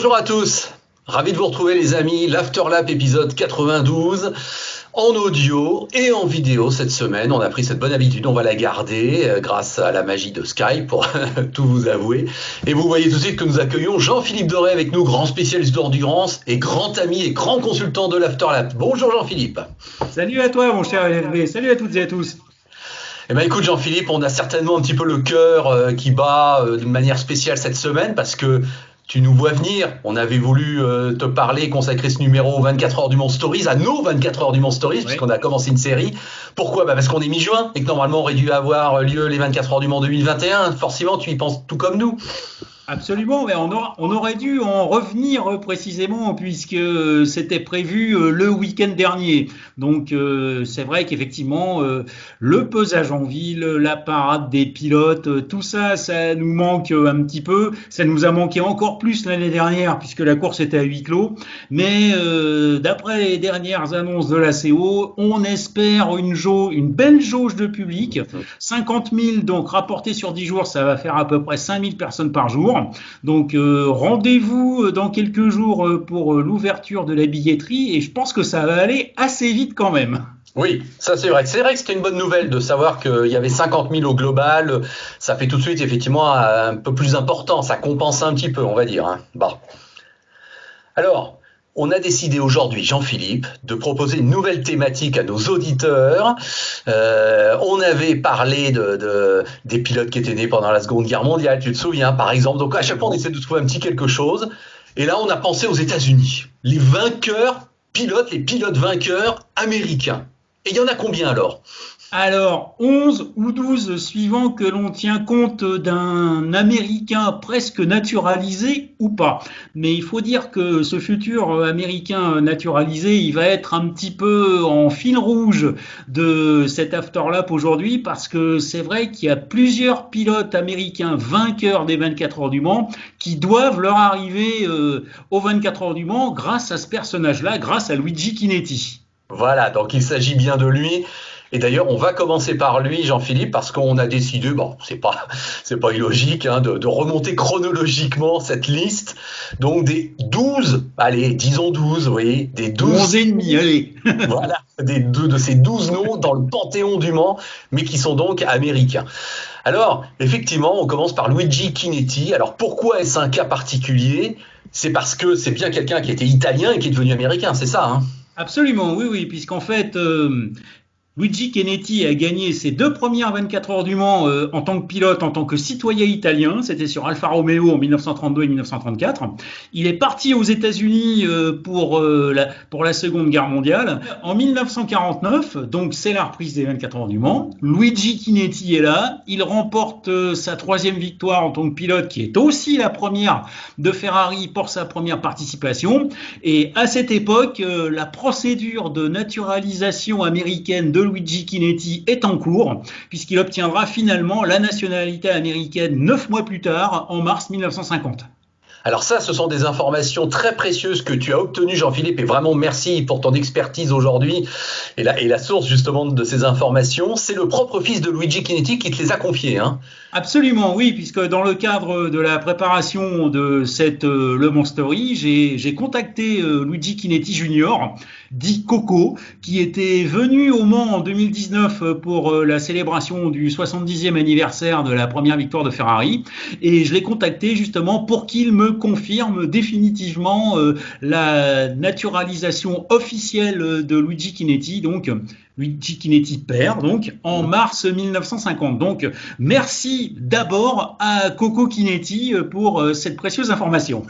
Bonjour à tous, ravi de vous retrouver les amis, l'Afterlap épisode 92, en audio et en vidéo cette semaine. On a pris cette bonne habitude, on va la garder grâce à la magie de Skype pour tout vous avouer. Et vous voyez tout de suite que nous accueillons Jean-Philippe Doré avec nous, grand spécialiste d'endurance et grand ami et grand consultant de l'Afterlap. Bonjour Jean-Philippe. Salut à toi mon cher LFB, salut à toutes et à tous. Eh ben écoute Jean-Philippe, on a certainement un petit peu le cœur qui bat de manière spéciale cette semaine parce que tu nous vois venir. On avait voulu te parler, consacrer ce numéro aux 24 heures du Mans Stories, à nos 24 heures du Mans Stories, oui, puisqu'on a commencé une série. Pourquoi ? Parce qu'on est mi-juin et que normalement aurait dû avoir lieu les 24 heures du Mans 2021. Forcément, tu y penses tout comme nous. Absolument, mais on aurait dû en revenir précisément puisque c'était prévu le week-end dernier. Donc c'est vrai qu'effectivement le pesage en ville, la parade des pilotes, tout ça, ça nous manque un petit peu. Ça nous a manqué encore plus l'année dernière puisque la course était à huis clos. Mais d'après les dernières annonces de la CO, on espère une belle jauge de public. 50 000 donc rapportés sur 10 jours, ça va faire à peu près 5 000 personnes par jour. Donc rendez-vous dans quelques jours pour l'ouverture de la billetterie et je pense que ça va aller assez vite quand même. Oui, ça c'est vrai. C'est vrai que c'était une bonne nouvelle de savoir qu'il y avait 50 000 au global. Ça fait tout de suite effectivement un peu plus important. Ça compense un petit peu, on va dire. Hein. Bon. Alors, on a décidé aujourd'hui, Jean-Philippe, de proposer une nouvelle thématique à nos auditeurs. On avait parlé des pilotes qui étaient nés pendant la Seconde Guerre mondiale, tu te souviens, par exemple. Donc à chaque fois, on essaie de trouver un petit quelque chose. Et là, on a pensé aux États-Unis. Les pilotes vainqueurs américains. Et il y en a combien alors ? Alors, 11 ou 12 suivant que l'on tient compte d'un Américain presque naturalisé ou pas. Mais il faut dire que ce futur Américain naturalisé, il va être un petit peu en fil rouge de cet Afterlap aujourd'hui parce que c'est vrai qu'il y a plusieurs pilotes américains vainqueurs des 24 heures du Mans qui doivent leur arriver aux 24 heures du Mans grâce à ce personnage-là, grâce à Luigi Chinetti. Voilà, donc il s'agit bien de lui. Et d'ailleurs, on va commencer par lui, Jean-Philippe, parce qu'on a décidé, bon, c'est pas illogique, hein, de remonter chronologiquement cette liste. Donc des 12, allez, disons 12, oui, des 12. 11 et demi, allez. Voilà, de ces 12 noms dans le panthéon du Mans, mais qui sont donc américains. Alors, effectivement, on commence par Luigi Chinetti. Alors, pourquoi est-ce un cas particulier ? C'est parce que c'est bien quelqu'un qui était italien et qui est devenu américain, c'est ça, hein ? Absolument, oui, puisqu'en fait, Luigi Chinetti a gagné ses 2 premières 24 heures du Mans en tant que pilote, en tant que citoyen italien. C'était sur Alfa Romeo en 1932 et 1934. Il est parti aux États-Unis pour la Seconde Guerre mondiale. En 1949, donc c'est la reprise des 24 heures du Mans. Luigi Chinetti est là. Il remporte sa 3e victoire en tant que pilote, qui est aussi la première de Ferrari pour sa première participation. Et à cette époque, la procédure de naturalisation américaine de Luigi Chinetti est en cours, puisqu'il obtiendra finalement la nationalité américaine 9 mois plus tard, en mars 1950. Alors ça, ce sont des informations très précieuses que tu as obtenues, Jean-Philippe, et vraiment merci pour ton expertise aujourd'hui. Et la source justement de ces informations, c'est le propre fils de Luigi Chinetti qui te les a confiées, hein. Absolument, oui, puisque dans le cadre de la préparation de cette Le Mans Story, j'ai contacté Luigi Chinetti Junior, dit Coco, qui était venu au Mans en 2019 pour la célébration du 70e anniversaire de la première victoire de Ferrari, et je l'ai contacté justement pour qu'il me confirme définitivement la naturalisation officielle de Luigi Chinetti, donc Luigi Chinetti père, donc en mars 1950. Donc merci d'abord à Coco Chinetti pour cette précieuse information.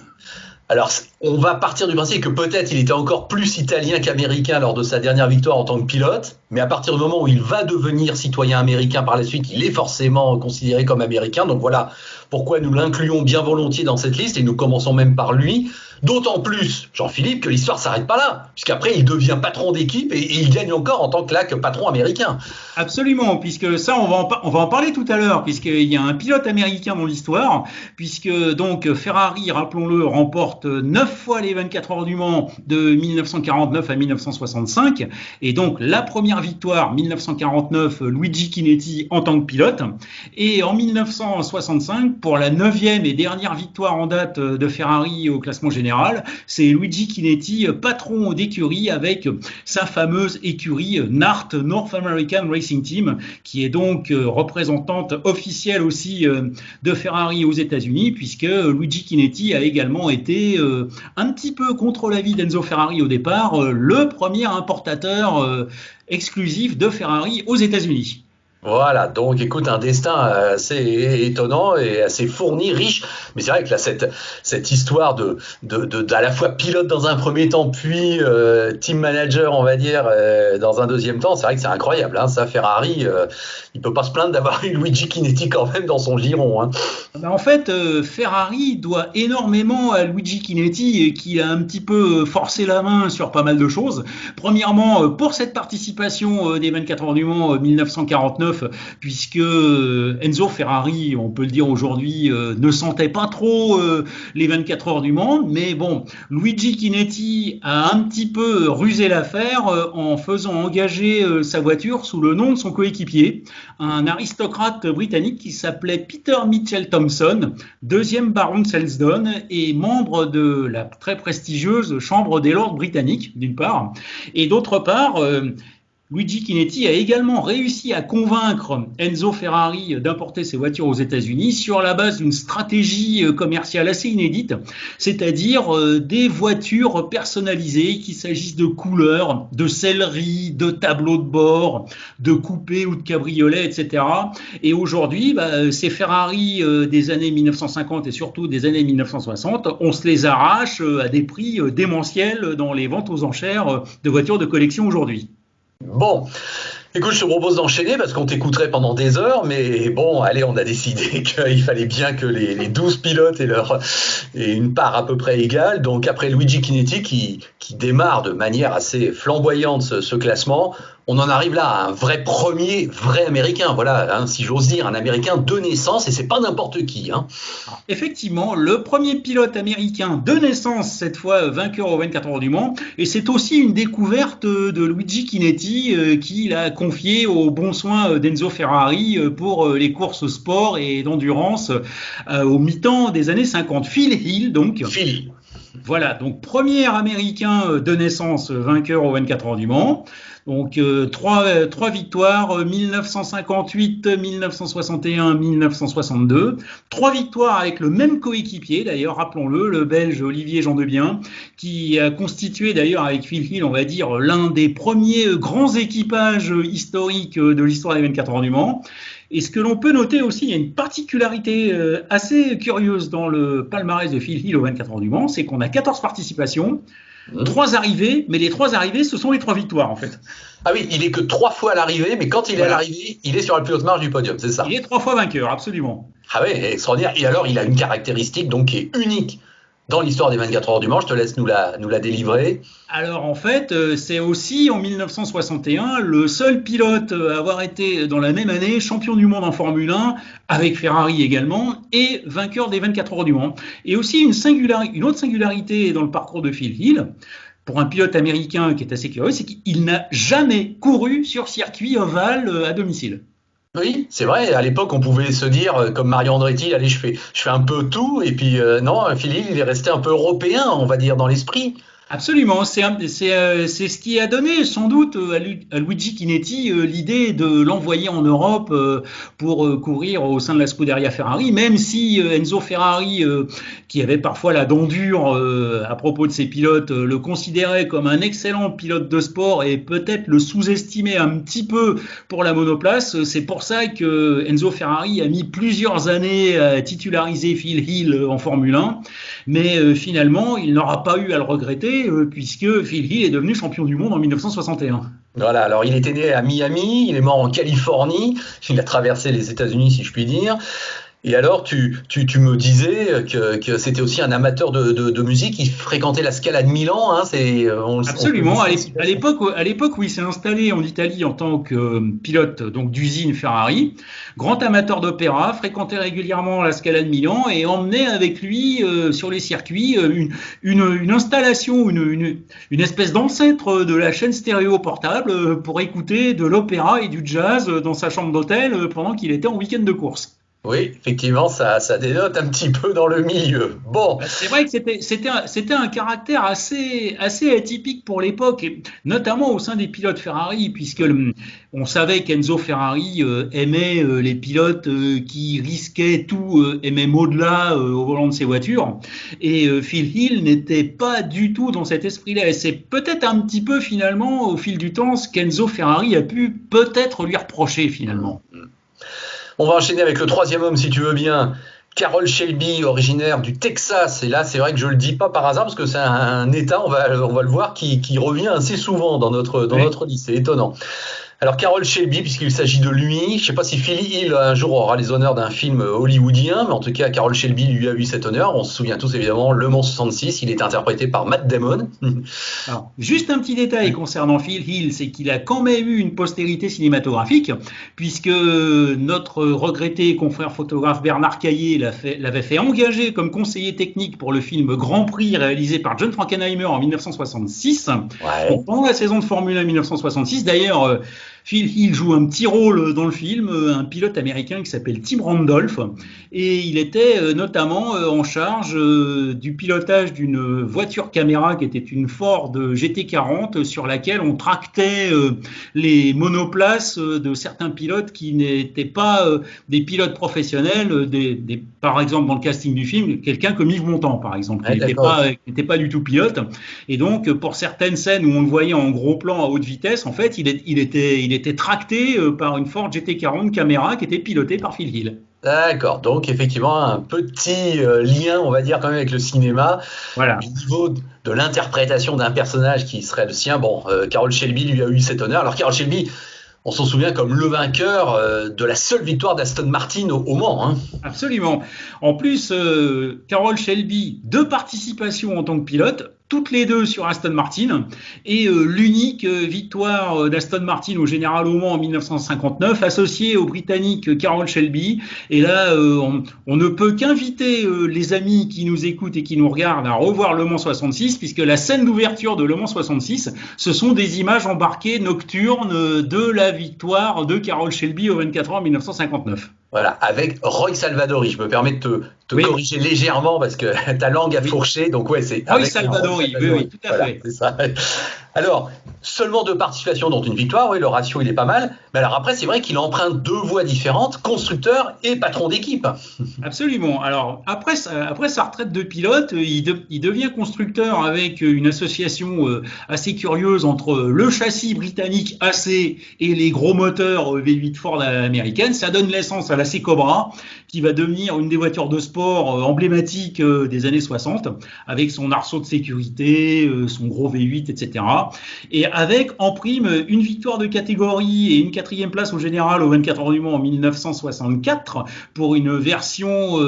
Alors, on va partir du principe que peut-être il était encore plus italien qu'américain lors de sa dernière victoire en tant que pilote, mais à partir du moment où il va devenir citoyen américain par la suite, il est forcément considéré comme américain. Donc voilà pourquoi nous l'incluons bien volontiers dans cette liste et nous commençons même par lui. D'autant plus, Jean-Philippe, que l'histoire s'arrête pas là, puisqu'après il devient patron d'équipe et il gagne encore en tant que patron américain. Absolument, puisque ça, on va en parler tout à l'heure, puisqu'il y a un pilote américain dans l'histoire, puisque donc Ferrari, rappelons-le, remporte 9 fois les 24 heures du Mans de 1949 à 1965, et donc la première victoire, 1949, Luigi Chinetti en tant que pilote, et en 1965, pour la 9e et dernière victoire en date de Ferrari au classement général, c'est Luigi Chinetti, patron d'écurie avec sa fameuse écurie NART, North American Racing Team, qui est donc représentante officielle aussi de Ferrari aux États-Unis, puisque Luigi Chinetti a également été un petit peu contre l'avis d'Enzo Ferrari au départ, le premier importateur exclusif de Ferrari aux États-Unis. Voilà, donc écoute, un destin assez étonnant et assez fourni, riche. Mais c'est vrai que là, cette histoire à la fois pilote dans un premier temps, puis team manager, on va dire, dans un deuxième temps, c'est vrai que c'est incroyable. Hein, ça, Ferrari, il peut pas se plaindre d'avoir eu Luigi Chinetti quand même dans son giron. Hein. En fait, Ferrari doit énormément à Luigi Chinetti, qui a un petit peu forcé la main sur pas mal de choses. Premièrement, pour cette participation des 24 heures du Mans 1949, puisque Enzo Ferrari, on peut le dire aujourd'hui, ne sentait pas trop les 24 heures du Mans, mais bon, Luigi Chinetti a un petit peu rusé l'affaire en faisant engager sa voiture sous le nom de son coéquipier, un aristocrate britannique qui s'appelait Peter Mitchell Thompson, deuxième baron de Selsdon et membre de la très prestigieuse Chambre des Lords britannique, d'une part, et d'autre part, Luigi Chinetti a également réussi à convaincre Enzo Ferrari d'importer ses voitures aux États-Unis sur la base d'une stratégie commerciale assez inédite, c'est-à-dire des voitures personnalisées, qu'il s'agisse de couleurs, de selleries, de tableaux de bord, de coupés ou de cabriolets, etc. Et aujourd'hui, ces Ferrari des années 1950 et surtout des années 1960, on se les arrache à des prix démentiels dans les ventes aux enchères de voitures de collection aujourd'hui. Bon, écoute, je te propose d'enchaîner parce qu'on t'écouterait pendant des heures, mais bon, allez, on a décidé qu'il fallait bien que les 12 pilotes aient une part à peu près égale. Donc après Luigi Chinetti qui démarre de manière assez flamboyante ce classement, on en arrive là à un vrai américain, voilà, hein, si j'ose dire, un américain de naissance, et c'est pas n'importe qui. Hein. Alors, effectivement, le premier pilote américain de naissance, cette fois vainqueur aux 24 heures du Mans, et c'est aussi une découverte de Luigi Chinetti qu'il a confié aux bons soins d'Enzo Ferrari pour les courses sport et d'endurance au mi-temps des années 50. Phil Hill, donc. Phil. Voilà, donc premier américain de naissance vainqueur aux 24 heures du Mans. Donc trois victoires, 1958, 1961, 1962. 3 victoires avec le même coéquipier, d'ailleurs, rappelons-le, le Belge Olivier Jean-Debien, qui a constitué d'ailleurs avec Phil Hill, on va dire, l'un des premiers grands équipages historiques de l'histoire des 24 heures du Mans. Et ce que l'on peut noter aussi, il y a une particularité assez curieuse dans le palmarès de Phil Hill aux 24 heures du Mans, c'est qu'on a 14 participations, 3 arrivées, mais les 3 arrivées, ce sont les 3 victoires en fait. Ah oui, il est que 3 fois à l'arrivée, mais quand il est à l'arrivée, il est sur la plus haute marge du podium, c'est ça? Il est 3 fois vainqueur, absolument. Ah oui, extraordinaire. Et alors, il a une caractéristique donc qui est unique dans l'histoire des 24 heures du Mans. Je te laisse nous la délivrer. Alors en fait, c'est aussi en 1961 le seul pilote à avoir été dans la même année champion du monde en Formule 1, avec Ferrari également, et vainqueur des 24 heures du Mans. Et aussi une autre singularité dans le parcours de Phil Hill, pour un pilote américain qui est assez curieux, c'est qu'il n'a jamais couru sur circuit ovale à domicile. Oui, c'est vrai. À l'époque, on pouvait se dire, comme Mario Andretti, allez, je fais un peu tout. Et puis, non, Phil Hill, il est resté un peu européen, on va dire, dans l'esprit. Absolument, c'est ce qui a donné sans doute à Luigi Chinetti l'idée de l'envoyer en Europe pour courir au sein de la Scuderia Ferrari, même si Enzo Ferrari, qui avait parfois la dent dure à propos de ses pilotes, le considérait comme un excellent pilote de sport et peut-être le sous-estimait un petit peu pour la monoplace. C'est pour ça que Enzo Ferrari a mis plusieurs années à titulariser Phil Hill en Formule 1, mais finalement, il n'aura pas eu à le regretter, puisque Phil Hill est devenu champion du monde en 1961. Voilà, alors il était né à Miami, il est mort en Californie, il a traversé les États-Unis si je puis dire. Et alors, tu me disais que c'était aussi un amateur de musique, il fréquentait la Scala de Milan, hein, on peut Absolument. aussi faire ça. À l'époque où il s'est installé en Italie en tant que pilote donc d'usine Ferrari, grand amateur d'opéra, fréquentait régulièrement la Scala de Milan et emmenait avec lui sur les circuits une installation, une espèce d'ancêtre de la chaîne stéréo portable pour écouter de l'opéra et du jazz dans sa chambre d'hôtel pendant qu'il était en week-end de course. Oui, effectivement, ça dénote un petit peu dans le milieu. Bon, C'est vrai que c'était un caractère assez atypique pour l'époque, et notamment au sein des pilotes Ferrari, puisque on savait qu'Enzo Ferrari aimait les pilotes qui risquaient tout, aimait au-delà au volant de ses voitures, et Phil Hill n'était pas du tout dans cet esprit-là. Et c'est peut-être un petit peu finalement au fil du temps ce qu'Enzo Ferrari a pu peut-être lui reprocher finalement. on va enchaîner avec le troisième homme, si tu veux bien. Carroll Shelby, originaire du Texas. Et là, c'est vrai que je le dis pas par hasard, parce que c'est un état, on va le voir, qui revient assez souvent dans Oui. notre liste. C'est étonnant. Alors, Carroll Shelby, puisqu'il s'agit de lui, je sais pas si Phil Hill un jour aura les honneurs d'un film hollywoodien, mais en tout cas, Carroll Shelby lui a eu cet honneur. On se souvient tous évidemment, Le Mans 66, il est interprété par Matt Damon. Alors, juste un petit détail concernant Phil Hill, c'est qu'il a quand même eu une postérité cinématographique, puisque notre regretté confrère photographe Bernard Caillé l'avait fait engager comme conseiller technique pour le film Grand Prix réalisé par John Frankenheimer en 1966. Ouais. Donc, pendant la saison de Formule 1 1966, d'ailleurs, Phil Hill joue un petit rôle dans le film, un pilote américain qui s'appelle Tim Randolph, et il était notamment en charge du pilotage d'une voiture caméra qui était une Ford GT40 sur laquelle on tractait les monoplaces de certains pilotes qui n'étaient pas des pilotes professionnels, par exemple dans le casting du film, quelqu'un comme Yves Montand par exemple, Ouais, d'accord, ok. qui n'était pas du tout pilote, et donc pour certaines scènes où on le voyait en gros plan à haute vitesse, en fait il était tracté par une Ford GT40 caméra qui était pilotée par Phil Hill. D'accord, donc effectivement un petit lien, on va dire quand même avec le cinéma, du Voilà. niveau de l'interprétation d'un personnage qui serait le sien. Bon, Carroll Shelby lui a eu cet honneur. Alors Carroll Shelby, on s'en souvient comme le vainqueur de la seule victoire d'Aston Martin au Mans, hein. Absolument. En plus, Carroll Shelby, deux participations en tant que pilote, toutes les deux sur Aston Martin, et l'unique victoire d'Aston Martin au Général au Mans en 1959, associée au Britannique Carroll Shelby. Et là, on ne peut qu'inviter les amis qui nous écoutent et qui nous regardent à revoir Le Mans 66, puisque la scène d'ouverture de Le Mans 66, ce sont des images embarquées nocturnes de la victoire de Carroll Shelby au 24 heures 1959. Voilà, avec Roy Salvadori. Je me permets de te Oui, corriger légèrement parce que ta langue a oui. fourché. Donc ouais, c'est Roy avec un Roy Salvadori, oui, oui, Salvadori. tout à Voilà, fait. c'est ça. Alors, seulement deux participations dont une victoire. Oui, le ratio il est pas mal. Mais alors après, c'est vrai qu'il emprunte deux voies différentes, constructeur et patron d'équipe. Absolument. Alors, après sa retraite de pilote, il devient constructeur avec une association assez curieuse entre le châssis britannique AC et les gros moteurs V8 Ford américaines. Ça donne naissance à la C Cobra, qui va devenir une des voitures de sport emblématiques des années 60, avec son arceau de sécurité, son gros V8, etc. Et avec en prime une victoire de catégorie et une quatrième place au général au 24 heures du Mans en 1964 pour une version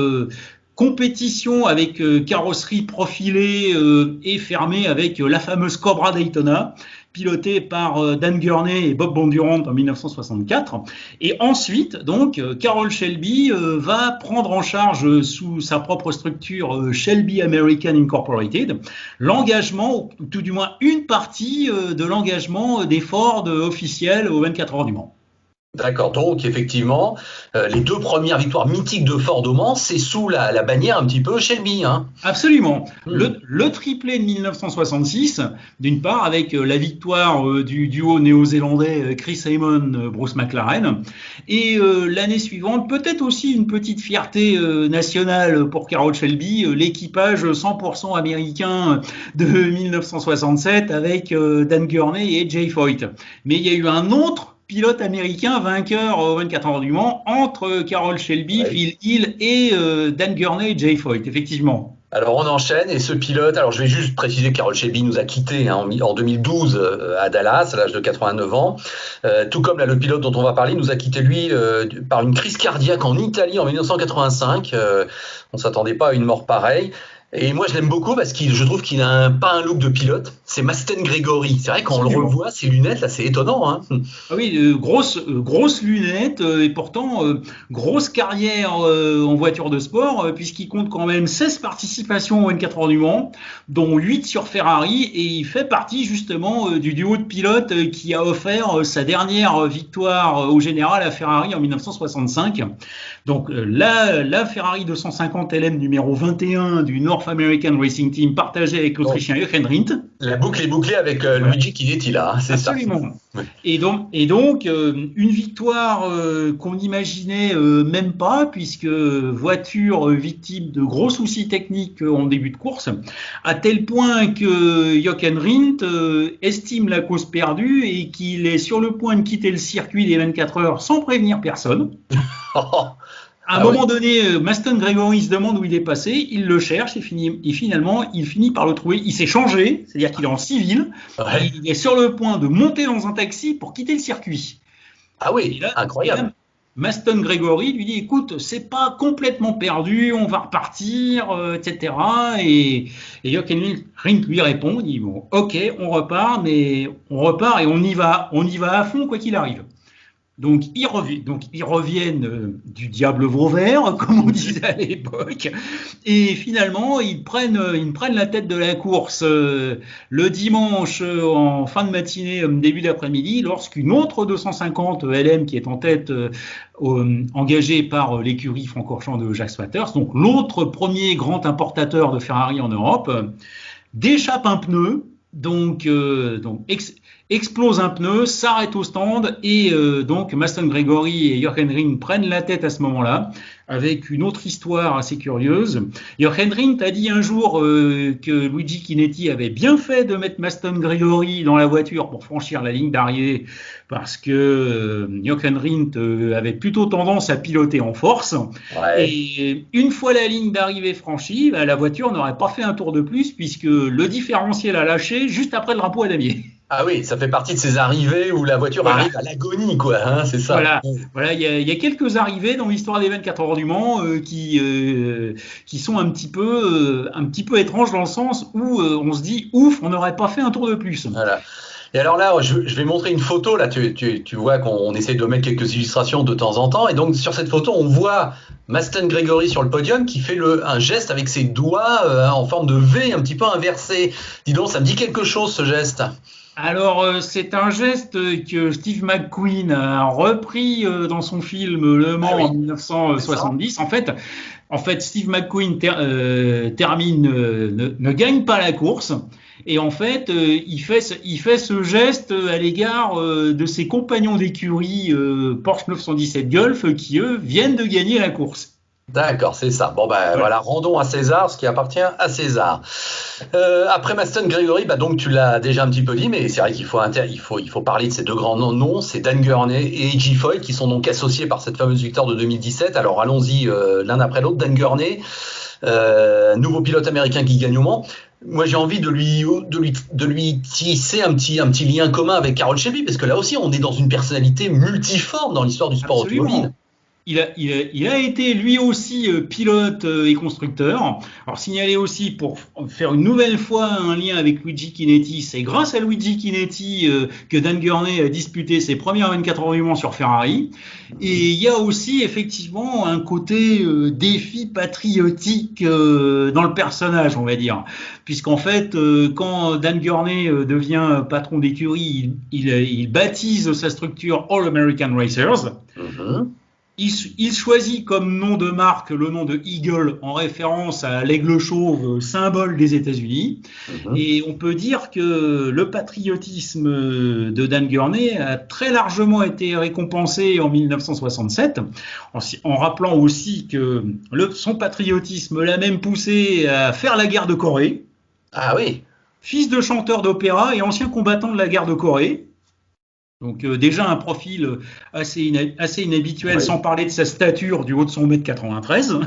compétition avec carrosserie profilée et fermée avec la fameuse Cobra Daytona, pilotée par Dan Gurney et Bob Bondurant en 1964. Et ensuite, donc, Carroll Shelby va prendre en charge sous sa propre structure Shelby American Incorporated l'engagement, ou tout du moins une partie de l'engagement des Ford officiels aux 24 heures du Mans. D'accord, donc effectivement, les deux premières victoires mythiques de Ford au Mans, c'est sous la bannière un petit peu Shelby, hein. Absolument. Hmm. Le triplé de 1966, d'une part, avec la victoire du duo néo-zélandais Chris Amon, Bruce McLaren, et l'année suivante, peut-être aussi une petite fierté nationale pour Carroll Shelby, l'équipage 100% américain de 1967 avec Dan Gurney et Jay Foyt. Mais il y a eu un autre pilote américain vainqueur au 24 heures du Mans entre Carroll Shelby, Ouais. Phil Hill et Dan Gurney et Jay Foyt, effectivement. Alors on enchaîne et ce pilote, alors je vais juste préciser que Carroll Shelby nous a quittés en 2012 à Dallas à l'âge de 89 ans. Tout comme là, le pilote dont on va parler nous a quitté lui par une crise cardiaque en Italie en 1985. On s'attendait pas à une mort pareille. Et moi je l'aime beaucoup parce que je trouve qu'il a pas un look de pilote. C'est Masten Gregory. C'est vrai quand on le Absolument. revoit, ses lunettes là, c'est étonnant. Hein. Ah oui, grosse lunette et pourtant grosse carrière en voiture de sport puisqu'il compte quand même 16 participations aux 24 heures du Mans, dont 8 sur Ferrari et il fait partie justement du duo de pilotes qui a offert sa dernière victoire au général à Ferrari en 1965. Donc la Ferrari 250 LM numéro 21 du North American Racing Team partagée avec Donc l'Autrichien Jochen Rindt. la boucle est bouclée avec Voilà. Luigi Chinetti là, hein, c'est ça. Absolument. Ouais. Et donc, une victoire qu'on n'imaginait même pas, puisque voiture victime de gros soucis techniques en début de course, à tel point que Jochen Rindt estime la cause perdue et qu'il est sur le point de quitter le circuit des 24 heures sans prévenir personne. À un Ah oui. moment donné, Masten Gregory se demande où il est passé, il le cherche et finalement, il finit par le trouver. Il s'est changé, c'est-à-dire qu'il est en civil, Ouais. il est sur le point de monter dans un taxi pour quitter le circuit. Ah Et oui, là, et incroyable. là Masten Gregory lui dit, écoute, c'est pas complètement perdu, on va repartir, etc. Et Jochen Rindt lui répond, il dit, bon, ok, on repart, mais on repart et on y va à fond quoi qu'il arrive. Donc ils reviennent du diable vauvert, comme on disait à l'époque, et finalement ils prennent la tête de la course le dimanche en fin de matinée, début d'après-midi, lorsqu'une autre 250 LM qui est en tête, engagée par l'écurie Francorchamps de Jacques Swatters, donc l'autre premier grand importateur de Ferrari en Europe, déchappe un pneu, explose un pneu, s'arrête au stand et donc Masten Gregory et Jochen Rindt prennent la tête à ce moment-là avec une autre histoire assez curieuse. Jochen Rindt a dit un jour que Luigi Chinetti avait bien fait de mettre Masten Gregory dans la voiture pour franchir la ligne d'arrivée parce que Jochen Rindt avait plutôt tendance à piloter en force. Ouais. Et une fois la ligne d'arrivée franchie, bah, la voiture n'aurait pas fait un tour de plus puisque le différentiel a lâché juste après le drapeau à damier. Ah oui, ça fait partie de ces arrivées où la voiture Voilà. arrive à l'agonie, quoi, hein, c'est ça. Voilà, voilà, il y a quelques arrivées dans l'histoire des 24 heures du Mans qui sont un petit peu étranges dans le sens où on se dit ouf, on n'aurait pas fait un tour de plus. Voilà. Et alors là, je vais montrer une photo. Là, tu vois qu'on essaie de mettre quelques illustrations de temps en temps. Et donc, sur cette photo, on voit Masten Gregory sur le podium qui fait un geste avec ses doigts en forme de V, un petit peu inversé. Dis donc, ça me dit quelque chose, ce geste. Alors, c'est un geste que Steve McQueen a repris dans son film Le Ah Mans en oui, c'est ça. 1970. En fait, Steve McQueen termine, ne gagne pas la course. Et en fait, il fait ce geste à l'égard de ses compagnons d'écurie Porsche 917 Golf qui, eux, viennent de gagner la course. D'accord, c'est ça. Bon, ben Voilà. voilà, rendons à César ce qui appartient à César. Après Masten Gregory, bah donc tu l'as déjà un petit peu dit, mais c'est vrai il faut parler de ces deux grands noms, c'est Dan Gurney et A.J. Foyt qui sont donc associés par cette fameuse victoire de 2017. Alors allons-y l'un après l'autre. Dan Gurney, nouveau pilote américain qui gagne au Mans. Moi, j'ai envie de lui tisser un petit lien commun avec Carroll Shelby, parce que là aussi, on est dans une personnalité multiforme dans l'histoire du sport automobile. Absolument. Il a été lui aussi pilote et constructeur. Alors signaler aussi pour faire une nouvelle fois un lien avec Luigi Chinetti, c'est grâce à Luigi Chinetti que Dan Gurney a disputé ses premières 24 heures du Mans sur Ferrari. Et il y a aussi effectivement un côté défi patriotique dans le personnage, on va dire. Puisqu'en fait, quand Dan Gurney devient patron d'écurie, il baptise sa structure All American Racers. Mhm. Il choisit comme nom de marque le nom de Eagle en référence à l'aigle chauve, symbole des États-Unis. Mhm. Et on peut dire que le patriotisme de Dan Gurney a très largement été récompensé en 1967, en rappelant aussi que son patriotisme l'a même poussé à faire la guerre de Corée. Ah oui, Fils de chanteur d'opéra et ancien combattant de la guerre de Corée. Donc déjà un profil assez inhabituel, oui. sans parler de sa stature du haut de son mètre 93.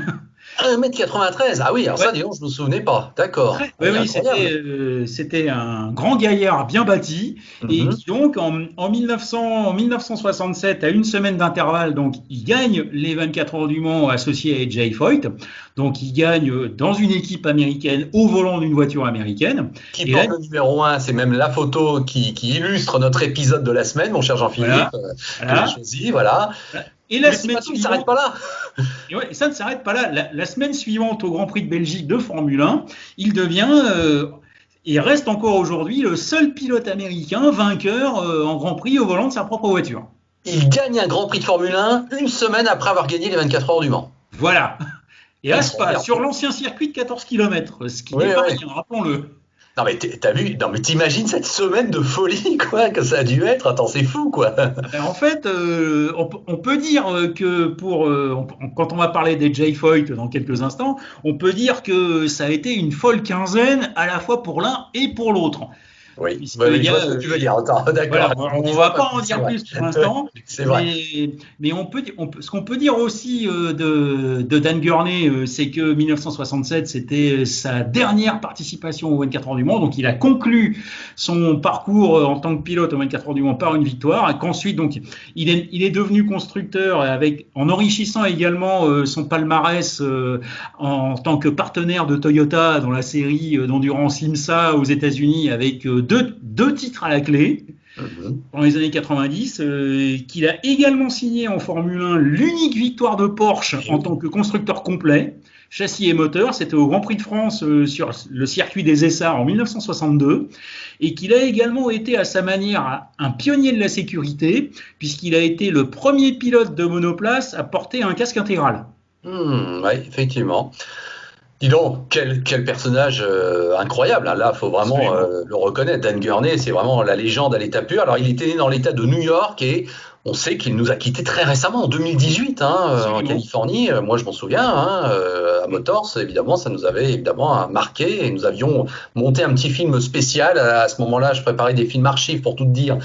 1m93. Ah oui, alors ça, Ouais. dis donc, je me souvenais pas. D'accord. Ah Oui, oui, oui, incroyable. c'était un grand gaillard bien bâti et Mhm. qui donc en 1967, à une semaine d'intervalle, donc il gagne les 24 heures du Mans associé à Jay Foyt. Donc il gagne dans une équipe américaine au volant d'une voiture américaine. Qui Et là, porte le numéro 1, c'est même la photo qui illustre notre épisode de la semaine, mon cher Jean-Philippe, voilà, que j'ai voilà, choisi, voilà. voilà. Et la Mais c'est semaine pas tout, il s'arrête suivante, pas là. et ouais, ça ne s'arrête pas là. La semaine suivante au Grand Prix de Belgique de Formule 1, il devient et reste encore aujourd'hui le seul pilote américain vainqueur en Grand Prix au volant de sa propre voiture. Il gagne un Grand Prix de Formule 1 une semaine après avoir gagné les 24 heures du Mans. Voilà. Et à Spa, Extraordinaire. sur l'ancien circuit de 14 km, ce qui Oui, n'est pas oui. rien, rappelons-le. Non mais t'as vu, non mais t'imagines cette semaine de folie quoi que ça a dû être. Attends, c'est fou quoi. Ben, en fait, on peut dire que quand on va parler des Jay Foyt dans quelques instants, on peut dire que ça a été une folle quinzaine à la fois pour l'un et pour l'autre. Oui, oui, Puisqu'il oui, y je vois a, ce que tu veux dire. Attends, d'accord. voilà, N'en on disons va pas pas en plus, c'est dire vrai. plus pour l'instant, C'est vrai. mais ce qu'on peut dire aussi de Dan Gurney, c'est que 1967, c'était sa dernière participation aux 24 heures du Mans, donc il a conclu son parcours en tant que pilote aux 24 heures du Mans par une victoire, et qu'ensuite, donc, il est devenu constructeur en enrichissant également son palmarès en tant que partenaire de Toyota dans la série d'endurance IMSA aux États-Unis avec deux titres à la clé Mhm. dans les années 90, qu'il a également signé en Formule 1 l'unique victoire de Porsche Eh en tant oui. que constructeur complet, châssis et moteur, c'était au Grand Prix de France sur le circuit des Essarts en 1962, et qu'il a également été à sa manière un pionnier de la sécurité, puisqu'il a été le premier pilote de monoplace à porter un casque intégral. Ouais, effectivement. Dis donc, quel personnage incroyable, hein. Là, faut vraiment Absolument. le reconnaître. Dan Gurney, c'est vraiment la légende à l'état pur. Alors, il était né dans l'État de New York et on sait qu'il nous a quittés très récemment, en 2018, hein, en Absolument. Californie. Moi, je m'en souviens, hein, à Motors, évidemment, ça nous avait évidemment marqué et nous avions monté un petit film spécial. À ce moment-là, je préparais des films archives pour tout te dire